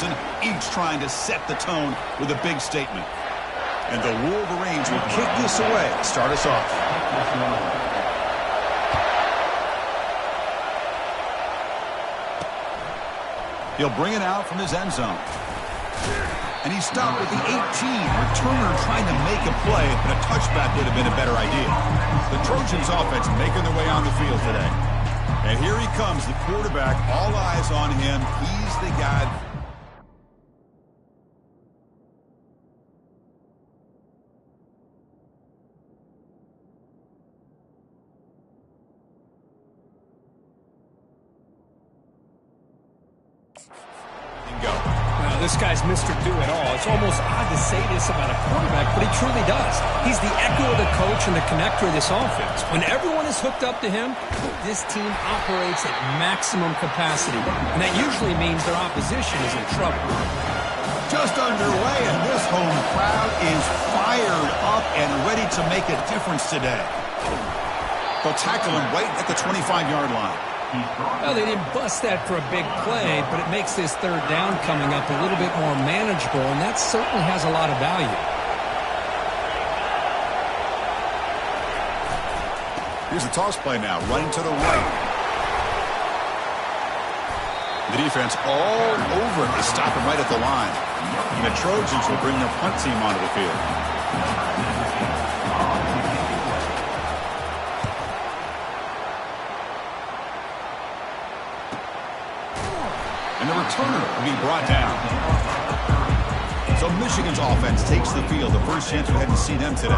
season, each trying to set the tone with a big statement. And the Wolverines will kick this away to start us off. He'll bring it out from his end zone. And he stopped with the 18. Returner trying to make a play, but a touchback would have been a better idea. The Trojans offense making their way on the field today. And here he comes, the quarterback, all eyes on him. He's the guy. This guy's Mr. Do-It-All. It's almost odd to say this about a quarterback, but he truly does. He's the echo of the coach and the connector of this offense. When everyone is hooked up to him, this team operates at maximum capacity, and that usually means their opposition is in trouble. Just underway, and this home crowd is fired up and ready to make a difference today. They'll tackle him right at the 25-yard line. Well, they didn't bust that for a big play, but it makes this third down coming up a little bit more manageable, and that certainly has a lot of value. Here's a toss play now, running to the right. The defense all over him to stop him right at the line. And the Trojans will bring their punt team onto the field. And the returner will be brought down. So Michigan's offense takes the field. The first chance we had to see them today.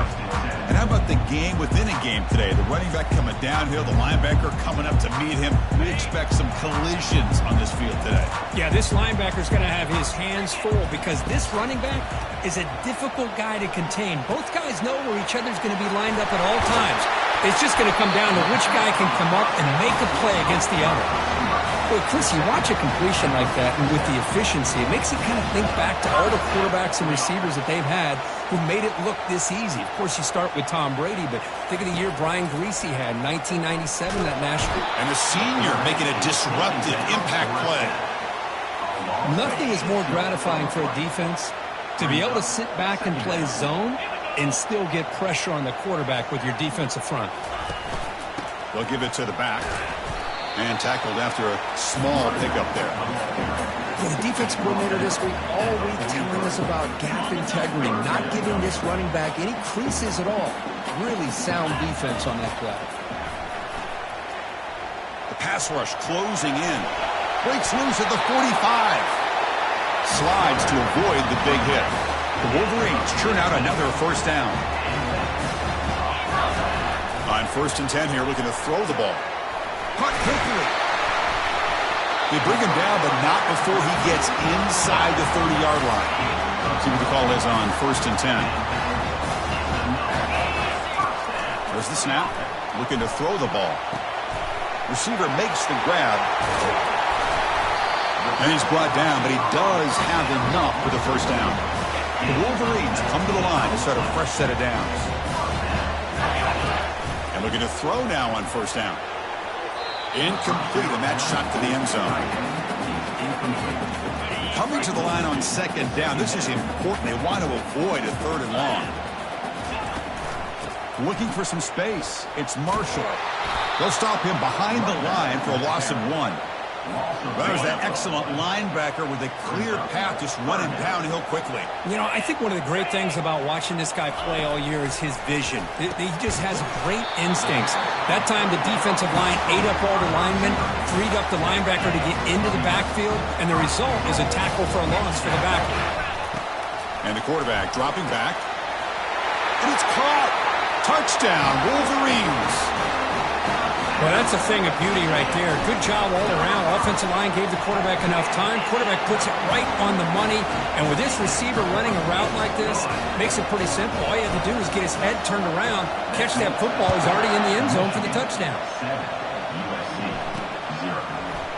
And how about the game within a game today? The running back coming downhill, the linebacker coming up to meet him. We expect some collisions on this field today. Yeah, this linebacker's going to have his hands full because this running back is a difficult guy to contain. Both guys know where each other's going to be lined up at all times. It's just going to come down to which guy can come up and make a play against the other. Boy, Chris, you watch a completion like that, and with the efficiency, it makes you kind of think back to all the quarterbacks and receivers that they've had who made it look this easy. Of course, you start with Tom Brady, but think of the year Brian Griese had, 1997, that national. And the senior making a disruptive impact play. Nothing is more gratifying for a defense to be able to sit back and play zone and still get pressure on the quarterback with your defensive front. They'll give it to the back. And tackled after a small pickup there. The defense coordinator this week all week telling us about gap integrity, not giving this running back any creases at all. Really sound defense on that play. The pass rush closing in. Breaks loose at the 45. Slides to avoid the big hit. The Wolverines churn out another first down. On 1st and 10 here, looking to throw the ball. Cut quickly. They bring him down, but not before he gets inside the 30-yard line. See what the call is on 1st and 10. There's the snap. Looking to throw the ball. Receiver makes the grab. And he's brought down, but he does have enough for the first down. The Wolverines come to the line to start a fresh set of downs. And looking to throw now on 1st down. Incomplete, and that shot to the end zone. Coming to the line on 2nd down. This is important. They want to avoid a 3rd and long. Looking for some space. It's Marshall. They'll stop him behind the line for a loss of 1. That was that excellent linebacker with a clear path just running downhill quickly. You know, I think one of the great things about watching this guy play all year is his vision. He just has great instincts. That time the defensive line ate up all the linemen, freed up the linebacker to get into the backfield, and the result is a tackle for a loss for the backer. And the quarterback dropping back. And it's caught. Touchdown, Wolverines. Well, that's a thing of beauty right there. Good job all around. Offensive line gave the quarterback enough time. Quarterback puts it right on the money. And with this receiver running a route like this, makes it pretty simple. All you have to do is get his head turned around, catch that football. He's already in the end zone for the touchdown.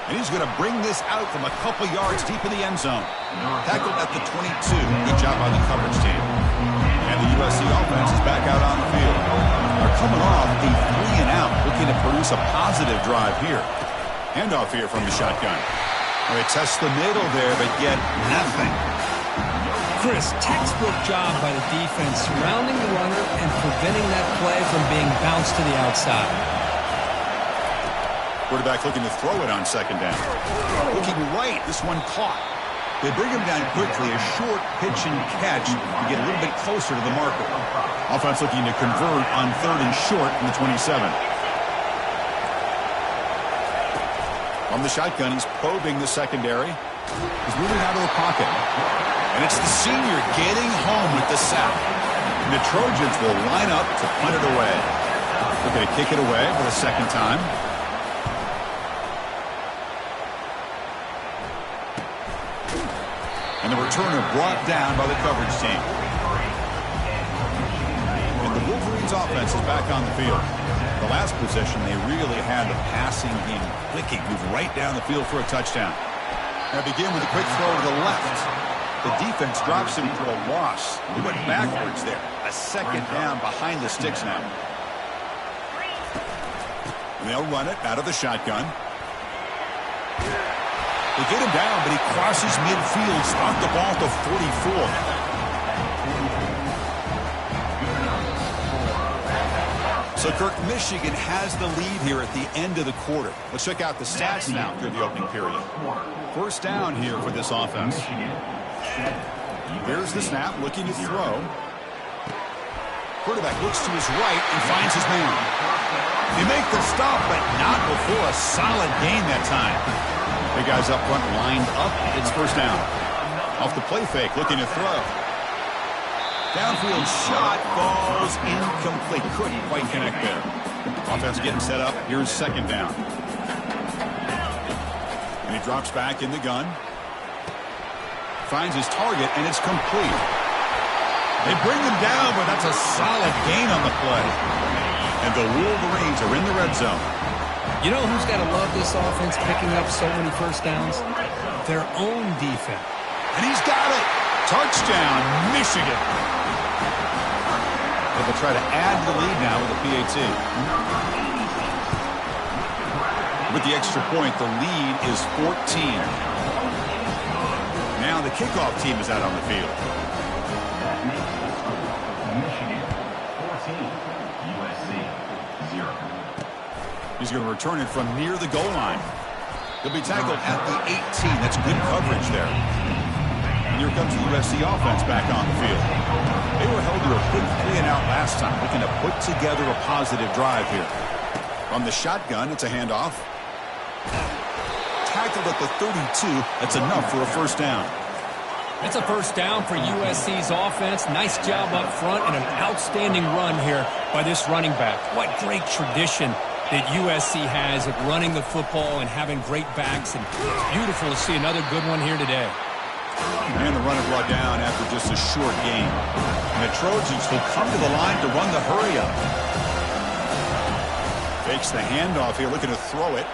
And he's going to bring this out from a couple yards deep in the end zone. Tackled at the 22. Good job by the coverage team. And the USC offense is back out on the field. They're coming off a 3-and-out, looking to produce a positive drive here. Handoff here from the shotgun. Well, they test the middle there, but get nothing. Chris, textbook job by the defense surrounding the runner and preventing that play from being bounced to the outside. Quarterback looking to throw it on second down. Looking right, this one caught. They bring him down quickly, a short pitch and catch to get a little bit closer to the marker. Offense looking to convert on 3rd and short from the 27. From the shotgun, he's probing the secondary. He's moving out of the pocket. And it's the senior getting home with the sack. And the Trojans will line up to punt it away. They're going to kick it away for the second time. And the returner brought down by the coverage team. And the Wolverines offense is back on the field. The last possession, they really had the passing game clicking. Move right down the field for a touchdown. Now begin with a quick throw to the left. The defense drops him for a loss. He went backwards there. A second down behind the sticks now. And they'll run it out of the shotgun. They get him down, but he crosses midfield, stopped the ball to 44. So, Kirk, Michigan has the lead here at the end of the quarter. Let's check out the stats now through the opening period. First down here for this offense. Here's the snap, looking to throw. Quarterback looks to his right and finds his man. They make the stop, but not before a solid gain that time. Big guys up front lined up. It's first down. Off the play fake, looking to throw. Downfield shot falls incomplete. Couldn't quite connect there. Offense getting set up. Here's second down. And he drops back in the gun. Finds his target, and it's complete. They bring him down, but that's a solid gain on the play. And the Wolverines are in the red zone. You know who's got to love this offense picking up so many first downs? Their own defense. And he's got it. Touchdown, Michigan. They'll try to add to the lead now with the PAT. With the extra point, the lead is 14. Now the kickoff team is out on the field. Michigan 14, USC 0. He's going to return it from near the goal line. He'll be tackled at the 18. That's good coverage there. And here comes the USC offense back on the field. They were held to a quick 3-and-out last time, looking to put together a positive drive here. From the shotgun, it's a handoff. Tackled at the 32. That's enough for a first down. It's a first down for USC's offense. Nice job up front and an outstanding run here by this running back. What great tradition that USC has at running the football and having great backs. And it's beautiful to see another good one here today. And the runner brought down after just a short game. And the Trojans will come to the line to run the hurry up. Fakes the handoff here, looking to throw it.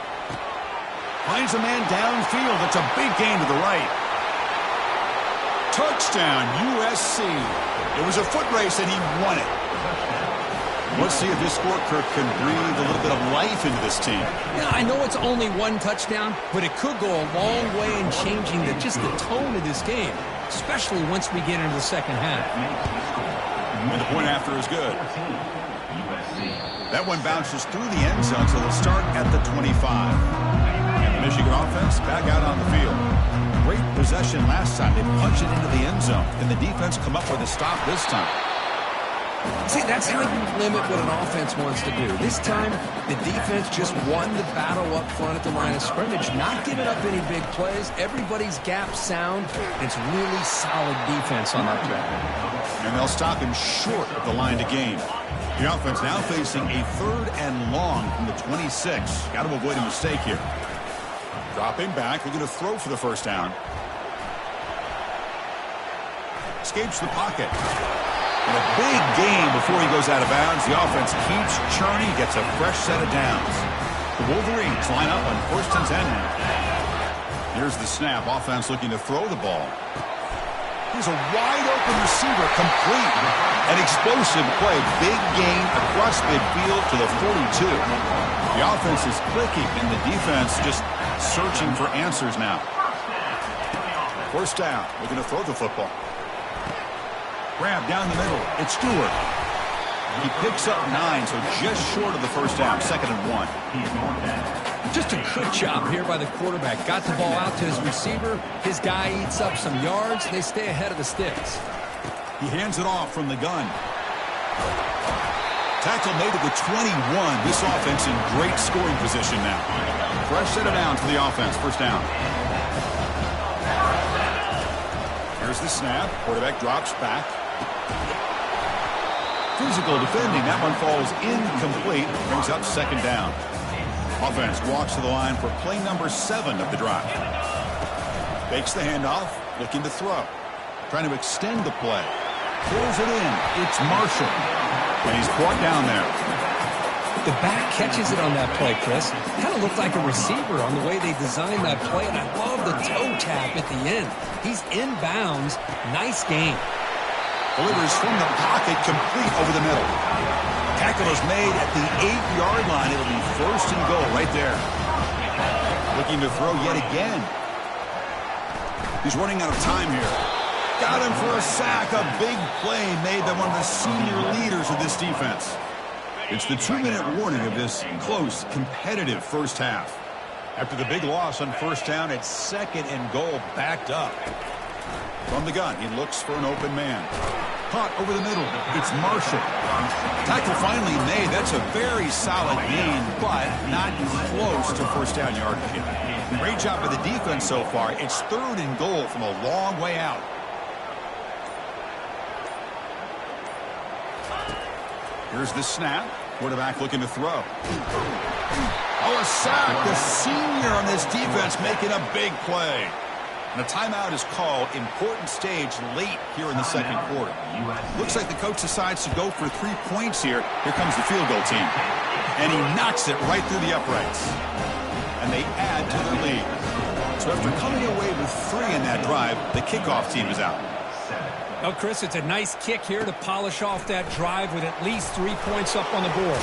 Finds a man downfield. That's a big gain to the right. Touchdown, USC. It was a foot race, and he won it. Let's see if this score, Kirk, can breathe a little bit of life into this team. Yeah, I know it's only one touchdown, but it could go a long way in changing just the tone of this game, especially once we get into the second half. And the point after is good. That one bounces through the end zone, so they'll start at the 25. And the Michigan offense back out on the field. Great possession last time. They punched it into the end zone. Can the defense come up with a stop this time? See, that's how you limit what an offense wants to do. This time, the defense just won the battle up front at the line of scrimmage, not giving up any big plays. Everybody's gap sound. It's really solid defense on that track. And they'll stop him short of the line to gain. The offense now facing a 3rd and long from the 26. Got to avoid a mistake here. Dropping back, looking to throw for the first down. Escapes the pocket. And a big gain before he goes out of bounds. The offense keeps churning, gets a fresh set of downs. The Wolverines line up on 1st and 10 now. Here's the snap. Offense looking to throw the ball. Here's a wide-open receiver, complete. An explosive play. Big gain across midfield to the 42. The offense is clicking, and the defense just searching for answers now. First down. Looking to throw the football. Grab down the middle. It's Stewart. He picks up 9, so just short of the first down. 2nd and 1. Just a good job here by the quarterback. Got the ball out to his receiver. His guy eats up some yards. They stay ahead of the sticks. He hands it off from the gun. Tackle made at the 21. This offense in great scoring position now. Fresh set of downs for the offense. First down. Here's the snap. Quarterback drops back. Physical defending. That one falls incomplete. Brings up 2nd down. Offense walks to the line for play number 7 of the drive. Fakes the handoff. Looking to throw. Trying to extend the play. Pulls it in. It's Marshall. And he's brought down there. The back catches it on that play, Chris. Kind of looked like a receiver on the way they designed that play, and I love the toe tap at the end. He's inbounds. Nice game. Delivers from the pocket, complete over the middle. Tackle is made at the 8-yard line. It'll be 1st and goal right there. Looking to throw yet again. He's running out of time here. Got him for a sack. A big play made by one of the senior leaders of this defense. It's the 2-minute warning of this close, competitive first half. After the big loss on first down, it's 2nd and goal, backed up. From the gun, he looks for an open man. Caught over the middle. It's Marshall. Tackle finally made. That's a very solid gain, but not close to first down yardage. Great job by the defense so far. It's 3rd and goal from a long way out. Here's the snap. Quarterback looking to throw. Oh, a sack. The senior on this defense making a big play. And a timeout is called. Important stage late here in the 2nd quarter. Looks like the coach decides to go for 3 points here. Here comes the field goal team. And he knocks it right through the uprights. And they add to their lead. So after coming away with 3 in that drive, the kickoff team is out. Well, Chris, it's a nice kick here to polish off that drive with at least 3 points up on the board.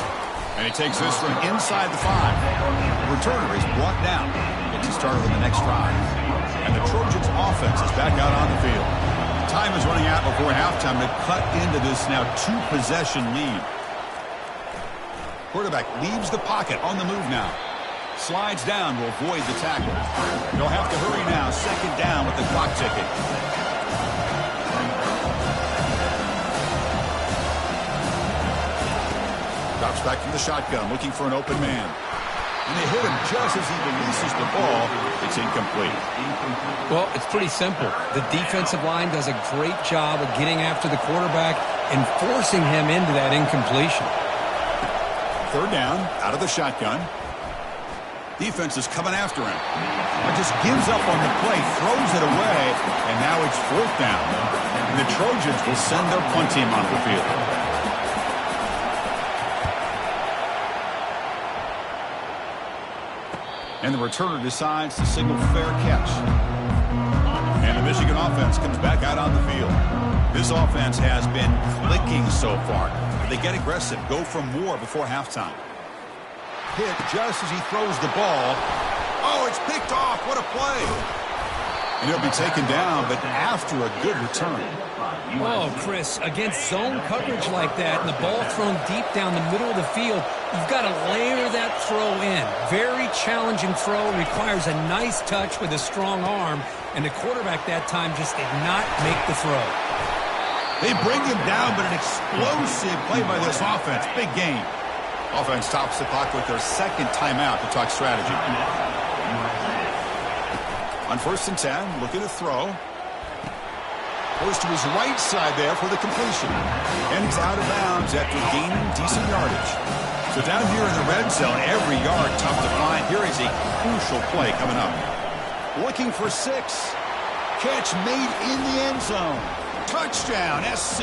And he takes this from inside the 5. The returner is brought down. Gets started on the next drive. And the Trojans offense is back out on the field. Time is running out before halftime to cut into this now 2-possession lead. Quarterback leaves the pocket on the move now. Slides down to avoid the tackle. They'll have to hurry now. 2nd down with the clock ticking. Drops back from the shotgun, looking for an open man. And they hit him just as he releases the ball. It's incomplete. Well, it's pretty simple. The defensive line does a great job of getting after the quarterback and forcing him into that incompletion. 3rd down, out of the shotgun. Defense is coming after him. But just gives up on the play, throws it away, and now it's 4th down. And the Trojans will send their punt team onto the field. And the returner decides to signal fair catch. And the Michigan offense comes back out on the field. This offense has been clicking so far. They get aggressive, go for more before halftime. Hit just as he throws the ball. Oh, it's picked off. What a play. And he'll be taken down, but after a good return. Oh, Chris, against zone coverage like that and the ball thrown deep down the middle of the field, you've got to layer that throw in. Very challenging throw, requires a nice touch with a strong arm, and the quarterback that time just did not make the throw. They bring him down, but an explosive play by this offense. Big game. Offense tops the clock with their 2nd timeout to talk strategy. On 1st and 10, looking to throw. Goes to his right side there for the completion. And he's out of bounds after gaining decent yardage. So down here in the red zone, every yard tough to find. Here is a crucial play coming up. Looking for 6. Catch made in the end zone. Touchdown, SC.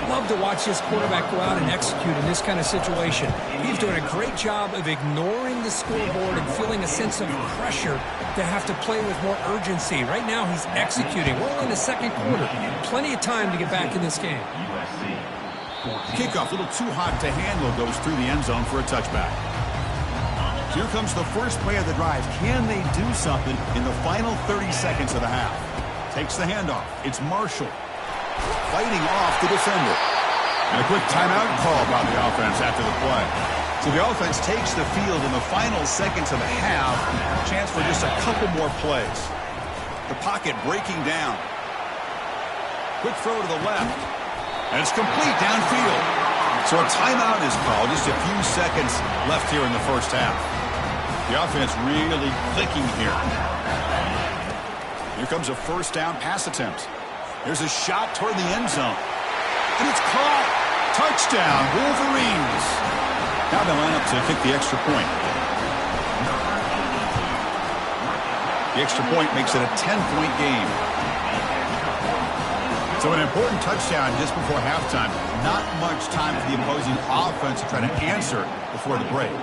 Love to watch this quarterback go out and execute in this kind of situation. He's doing a great job of ignoring the scoreboard and feeling a sense of pressure to have to play with more urgency. Right now, he's executing. We're only in the 2nd quarter. Plenty of time to get back in this game. Kickoff, a little too hot to handle, goes through the end zone for a touchback. So here comes the first play of the drive. Can they do something in the final 30 seconds of the half? Takes the handoff. It's Marshall fighting off the defender. And a quick timeout call by the offense after the play. So the offense takes the field in the final seconds of the half. Chance for just a couple more plays. The pocket breaking down. Quick throw to the left. And it's complete downfield. So a timeout is called. Just a few seconds left here in the first half. The offense really clicking here. Here comes a first down pass attempt. There's a shot toward the end zone. And it's caught. Touchdown, Wolverines. Now they line up to kick the extra point. The extra point makes it a 10-point game. So an important touchdown just before halftime. Not much time for the opposing offense to try to answer before the break.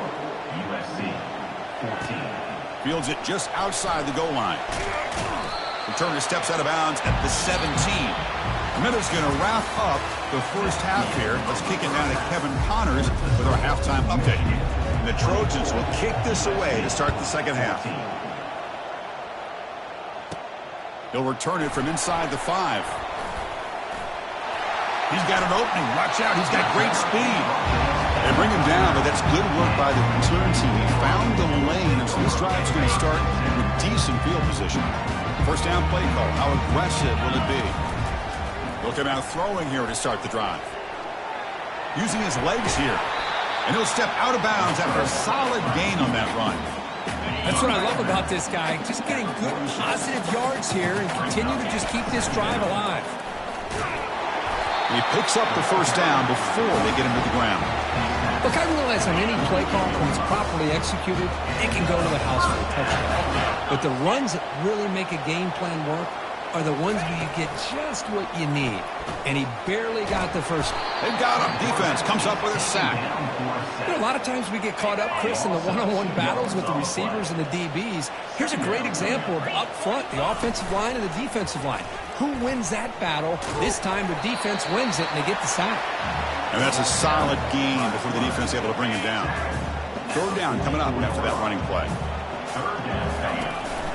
USC 14. Fields it just outside the goal line. Returner steps out of bounds at the 17. Miller's going to wrap up the first half here. Let's kick it down to Kevin Connors with our halftime update. And the Trojans will kick this away to start the second half. He'll return it from inside the 5. He's got an opening. Watch out. He's got great speed. They bring him down, but that's good work by the return team. He found the lane, and so this drive's going to start with decent field position. First down play call. How aggressive will it be? Looking out throwing here to start the drive. Using his legs here. And he'll step out of bounds after a solid gain on that run. That's what I love about this guy. Just getting good, positive yards here and continue to just keep this drive alive. He picks up the first down before they get him to the ground. Look, I realize on any play call, when it's properly executed, it can go to the house for a touchdown. But the runs that really make a game plan work are the ones where you get just what you need. And he barely got the first. They've got him. Defense comes up with a sack. You know, a lot of times we get caught up, Chris, in the one-on-one battles with the receivers and the DBs. Here's a great example of up front, the offensive line and the defensive line. Who wins that battle? This time the defense wins it, and they get the sack. And that's a solid gain before the defense is able to bring him down. Third down coming up after that running play.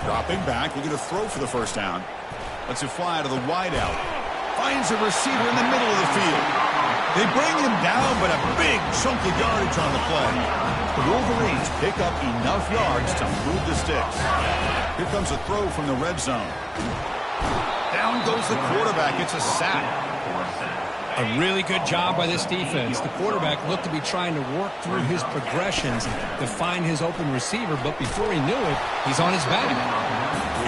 Dropping back, looking to throw for the first down. Lets it fly to the wideout. Finds a receiver in the middle of the field. They bring him down, but a big chunk of yardage on the play. The Wolverines pick up enough yards to move the sticks. Here comes a throw from the red zone. Down goes the quarterback. It's a sack. A really good job by this defense. The quarterback looked to be trying to work through his progressions to find his open receiver, but before he knew it, he's on his back.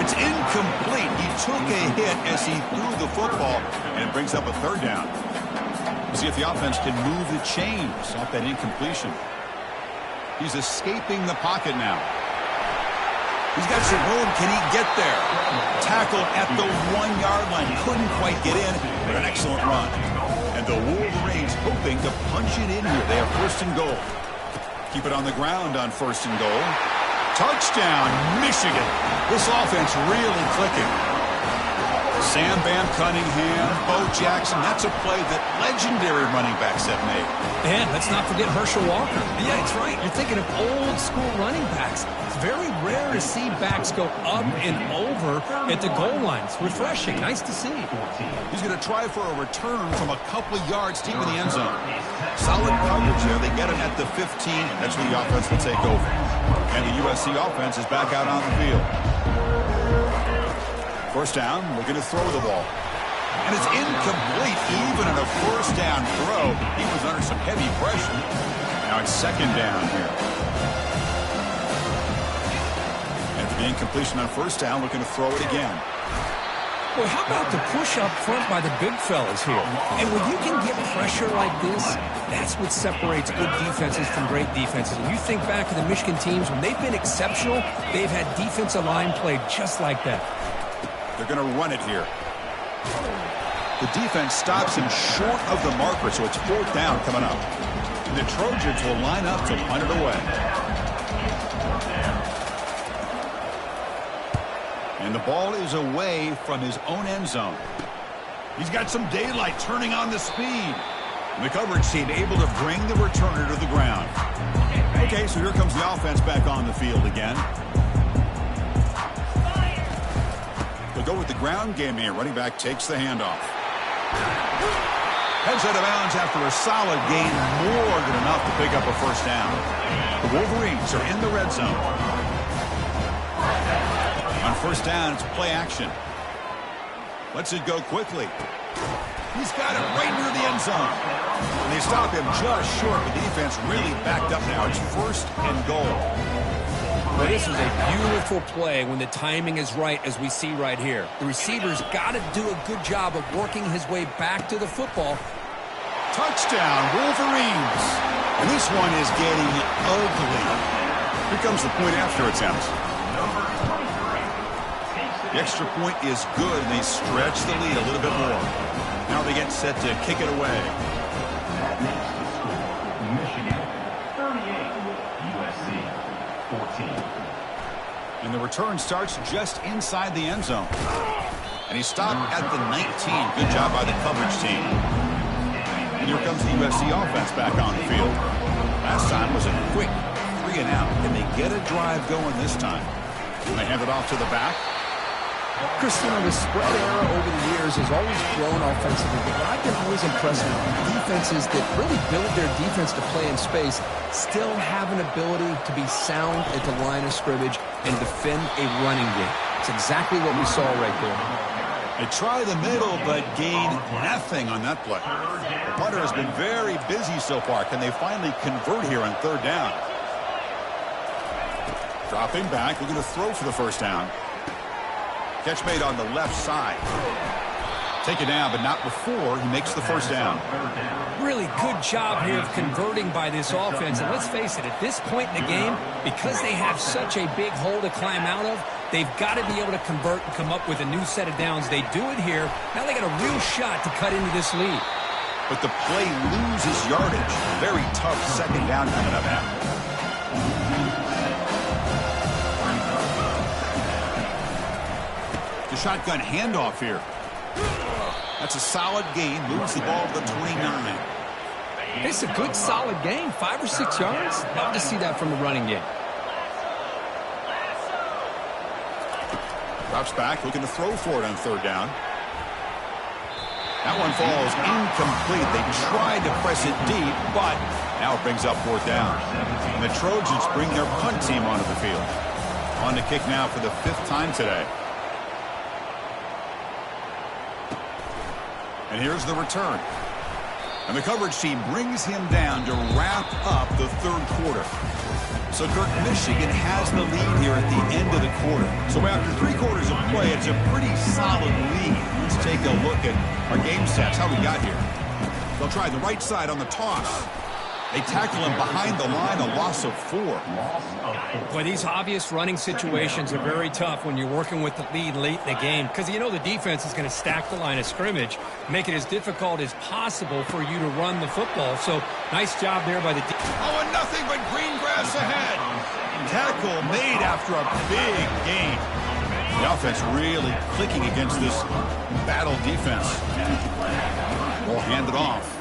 It's incomplete. He took a hit as he threw the football, and it brings up a third down. We'll see if the offense can move the chains off that incompletion. He's escaping the pocket now. He's got some room. Can he get there? Tackled at the 1-yard line. Couldn't quite get in, but an excellent run. And the Wolverines hoping to punch it in here. They have first and goal. Keep it on the ground on first and goal. Touchdown, Michigan. This offense really clicking. Sam Bam Cunningham, Bo Jackson. That's a play that legendary running backs have made. And let's not forget Herschel Walker. Yeah, that's right. You're thinking of old school running backs. It's very rare to see backs go up and over at the goal line. It's refreshing. Nice to see. He's going to try for a return from a couple of yards deep in the end zone. Solid coverage there. They get him at the 15. That's where the offense will take over. And the USC offense is back out on the field. First down, looking to throw the ball. And it's incomplete, even in a first down throw. He was under some heavy pressure. Now it's second down here. After the incompletion on first down, looking to throw it again. Well, how about the push up front by the big fellas here? And when you can get pressure like this, that's what separates good defenses from great defenses. And you think back to the Michigan teams, when they've been exceptional, they've had defensive line play just like that. They're going to run it here. The defense stops him short of the marker, so it's fourth down coming up. And the Trojans will line up to punt it away. And the ball is away from his own end zone. He's got some daylight turning on the speed. And the coverage team able to bring the returner to the ground. Okay, so here comes the offense back on the field again. They'll go with the ground game here. Running back takes the handoff. Heads out of bounds after a solid gain, more than enough to pick up a first down. The Wolverines are in the red zone. On first down, it's play action. Lets it go quickly. He's got it right near the end zone. And they stop him just short. The defense really backed up now. It's first and goal. Well, this was a beautiful play when the timing is right, as we see right here. The receiver's got to do a good job of working his way back to the football. Touchdown, Wolverines. And this one is getting ugly. Here comes the point after attempt. The extra point is good, and they stretch the lead a little bit more. Now they get set to kick it away. Michigan 38, USC 14. And the return starts just inside the end zone. And he stopped at the 19. Good job by the coverage team. And here comes the USC offense back on the field. Last time was a quick 3 and out. Can they get a drive going this time? And they hand it off to the back. Christina, the spread era over the years has always grown offensively, but I've been always impressed with defenses that really build their defense to play in space, still have an ability to be sound at the line of scrimmage and defend a running game. It's exactly what we saw right there. They try the middle, but gain nothing on that play. The punter has been very busy so far. Can they finally convert here on third down? Dropping back, looking to throw for the first down. Catch made on the left side. Take it down, but not before he makes the first down. Really good job here of converting by this offense. And let's face it, at this point in the game, because they have such a big hole to climb out of, they've got to be able to convert and come up with a new set of downs. They do it here. Now they got a real shot to cut into this lead. But the play loses yardage. Very tough second down coming up now. The shotgun handoff here. That's a solid gain. Moves the ball to the 29. It's a good, solid gain. 5 or 6 yards. Love to see that from the running game. Drops back, looking to throw for it on third down. That one falls incomplete. They tried to press it deep, but now it brings up fourth down. And the Trojans bring their punt team onto the field. On to kick now for the 5th time today. And here's the return. And the coverage team brings him down to wrap up the third quarter. So, Kirk, Michigan has the lead here at the end of the quarter. So after 3 quarters of play, it's a pretty solid lead. Let's take a look at our game stats, how we got here. They'll try the right side on the toss. They tackle him behind the line, a loss of 4. Boy, these obvious running situations are very tough when you're working with the lead late in the game, because you know the defense is going to stack the line of scrimmage, make it as difficult as possible for you to run the football. So nice job there by the defense. Oh, and nothing but green grass ahead. Tackle made after a big gain. The offense really clicking against this battle defense. We'll hand it off.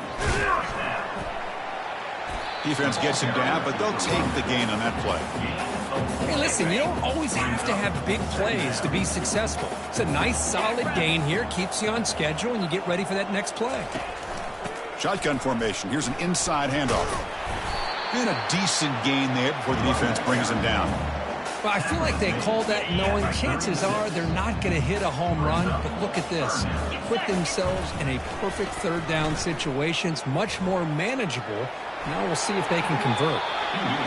Defense gets him down, but they'll take the gain on that play. Hey, listen, you don't always have to have big plays to be successful. It's a nice, solid gain here. Keeps you on schedule, and you get ready for that next play. Shotgun formation. Here's an inside handoff. And a decent gain there before the defense brings him down. Well, I feel like they called that knowing chances are they're not going to hit a home run. But look at this. Put themselves in a perfect third down situation. It's much more manageable. Now we'll see if they can convert.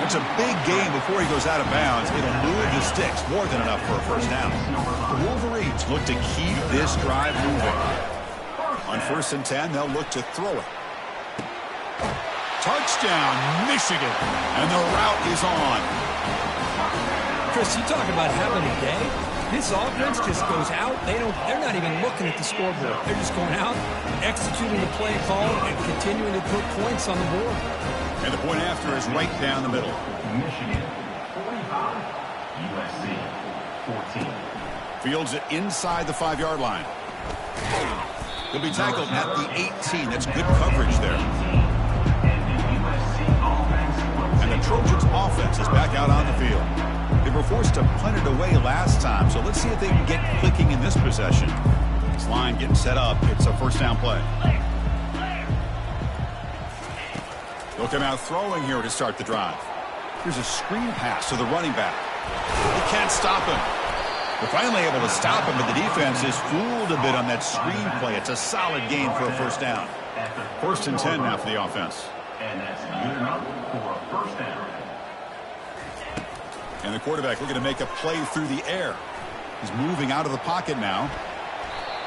That's a big gain before he goes out of bounds. It'll move the sticks more than enough for a first down. The Wolverines look to keep this drive moving. On 1st and 10, they'll look to throw it. Touchdown, Michigan. And the route is on. Chris, you talk about having a day. This offense just goes out. They're not even looking at the scoreboard. They're just going out, executing the play call, and continuing to put points on the board. And the point after is right down the middle. Michigan 45, USC 14. Fields it inside the 5-yard line. He'll be tackled at the 18. That's good coverage there. And And the Trojans offense is back out on the field. They were forced to punt it away last time, so let's see if they can get clicking in this possession. This line getting set up. It's a first down play. They'll come out throwing here to start the drive. Here's a screen pass to the running back. They can't stop him. They're finally able to stop him, but the defense is fooled a bit on that screen play. It's a solid gain for a first down. First and 10 now for the offense. And that's good enough for a first down. And the quarterback looking to make a play through the air. He's moving out of the pocket now.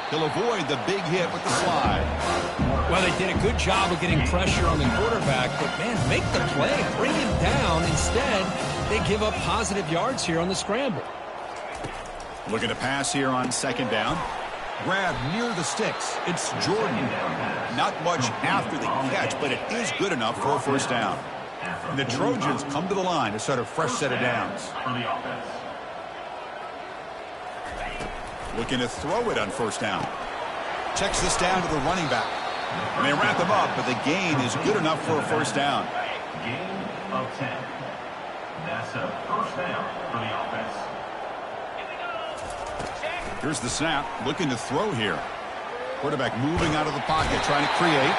He'll avoid the big hit with the slide. Well, they did a good job of getting pressure on the quarterback, but, man, make the play. Bring him down. Instead, they give up positive yards here on the scramble. Looking to pass here on second down. Grab near the sticks. It's Jordan. Not much after the catch, but it is good enough for a first down. And the Trojans come to the line to start a fresh set of downs. Looking to throw it on first down. Checks this down to the running back. And they wrap him up, but the gain is good enough for a first down. Gain of 10. That's a first down for the offense. Here's the snap. Looking to throw here. Quarterback moving out of the pocket, trying to create.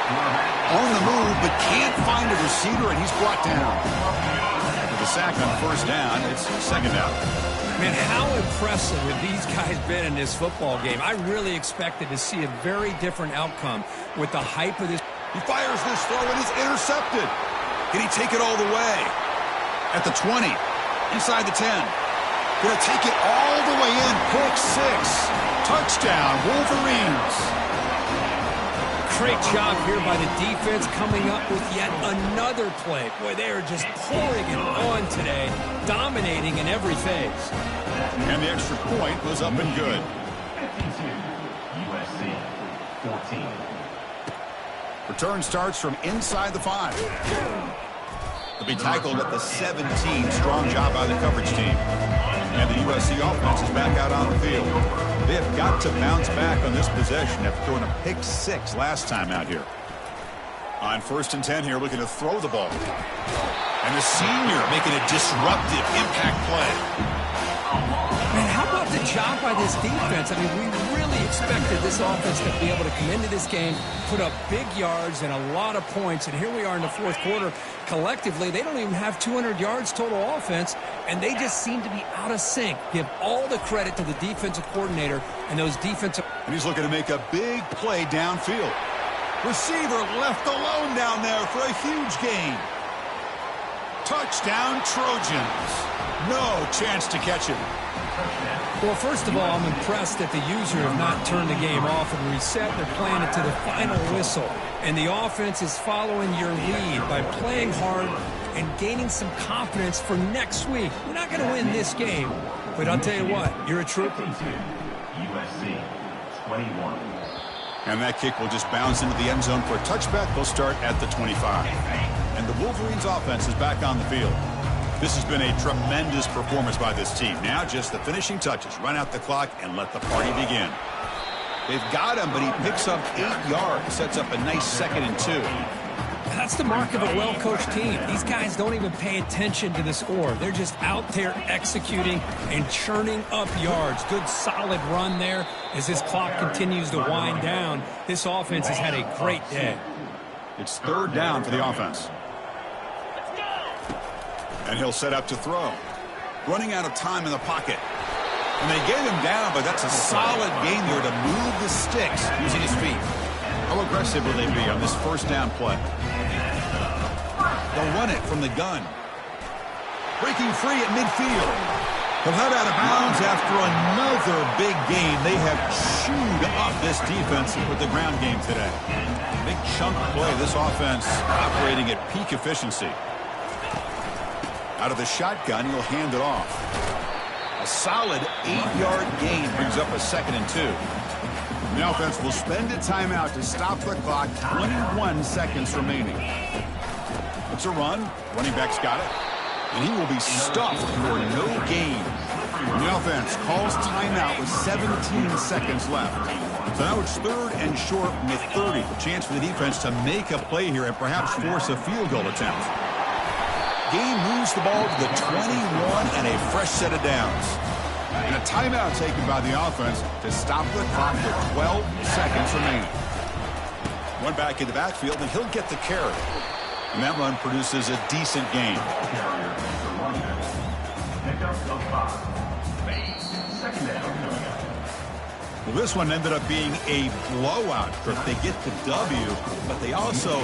On the move, but can't find a receiver, and he's brought down. With a sack on first down, it's second down. Man, how impressive have these guys been in this football game? I really expected to see a very different outcome with the hype of this. He fires this throw, and it's intercepted. Can he take it all the way? At the 20, inside the 10. Gonna take it all the way in. Pick 6. Touchdown, Wolverines. Great job here by the defense coming up with yet another play. Boy, they are just pouring it on today, dominating in every phase. And the extra point was up and good. 52, USC, 14. Return starts from inside the 5. They'll be tackled at the 17. Strong job by the coverage team. And the USC offense is back out on the field. They have got to bounce back on this possession after throwing a pick 6 last time out here. On first and 10 here, looking to throw the ball. And the senior making a disruptive impact play. Man, how about the job by this defense? I mean, we really expected this offense to be able to come into this game, put up big yards and a lot of points, and here we are in the fourth quarter. Collectively, they don't even have 200 yards total offense, and they just seem to be out of sync. Give all the credit to the defensive coordinator and those defensive... And he's looking to make a big play downfield. Receiver left alone down there for a huge gain. Touchdown, Trojans. No chance to catch him. Well, first of all, I'm impressed that the user have not turned the game off and reset. They're playing it to the final whistle. And the offense is following your lead by playing hard and gaining some confidence for next week. We're not going to win this game, but I'll tell you what, you're a trooper. USC, 21. And that kick will just bounce into the end zone for a touchback. They'll start at the 25. And the Wolverines offense is back on the field. This has been a tremendous performance by this team. Now just the finishing touches. Run out the clock and let the party begin. They've got him, but he picks up 8 yards. Sets up a nice 2nd and 2. That's the mark of a well-coached team. These guys don't even pay attention to the score. They're just out there executing and churning up yards. Good solid run there as this clock continues to wind down. This offense has had a great day. It's third down for the offense. And he'll set up to throw. Running out of time in the pocket. And they get him down, but that's a solid gain there to move the sticks using his feet. How aggressive will they be on this first down play? They'll run it from the gun. Breaking free at midfield. They'll head out of bounds after another big gain. They have chewed up this defense with the ground game today. Big chunk play. This offense operating at peak efficiency. Out of the shotgun, he'll hand it off. A solid 8-yard gain brings up a 2nd and 2. The offense will spend a timeout to stop the clock. 21 seconds remaining. It's a run. Running back's got it. And he will be stuffed for no gain. The offense calls timeout with 17 seconds left. So now it's 3rd and short with 30. A chance for the defense to make a play here and perhaps force a field goal attempt. Gain moves the ball to the 21 and a fresh set of downs. And a timeout taken by the offense to stop the clock with 12 seconds remaining. One back in the backfield, and he'll get the carry. And that run produces a decent gain. Carrier for 1 minute. Pickup of 5. Second down coming up. Well, this one ended up being a blowout. They get the W, but they also